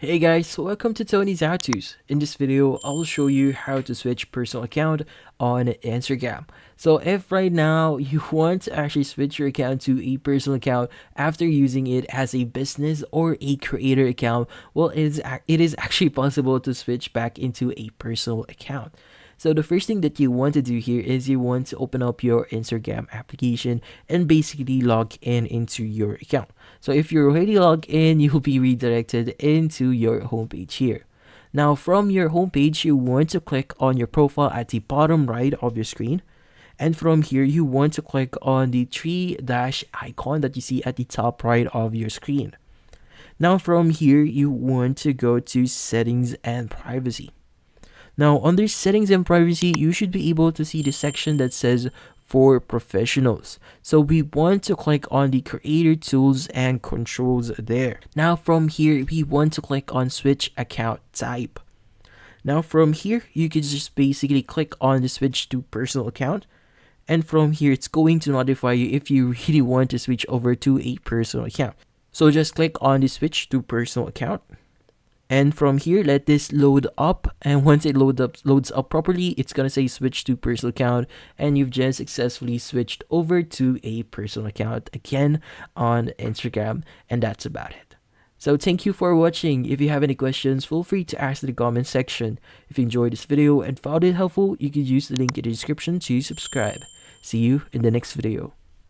Hey guys, welcome to Tony's How To's. In this video, I'll show you how to switch personal account on Instagram. So if right now you want to actually switch your account to a personal account after using it as a business or a creator account, well, it is actually possible to switch back into a personal account. So the first thing that you want to do here is you want to open up your Instagram application and basically log in into your account. So if you're already logged in, you'll be redirected into your homepage here. Now from your homepage, you want to click on your profile at the bottom right of your screen. And from here, you want to click on the three dash icon that you see at the top right of your screen. Now from here, you want to go to settings and privacy. Now, under settings and privacy, you should be able to see the section that says for professionals. So we want to click on the creator tools and controls there. Now from here, we want to click on switch account type. Now from here, you can just basically click on the switch to personal account. And from here, it's going to notify you if you really want to switch over to a personal account. So just click on the switch to personal account. And from here, let this load up. And once it loads up properly, it's going to say switch to personal account. And you've just successfully switched over to a personal account again on Instagram. And that's about it. So thank you for watching. If you have any questions, feel free to ask in the comment section. If you enjoyed this video and found it helpful, you can use the link in the description to subscribe. See you in the next video.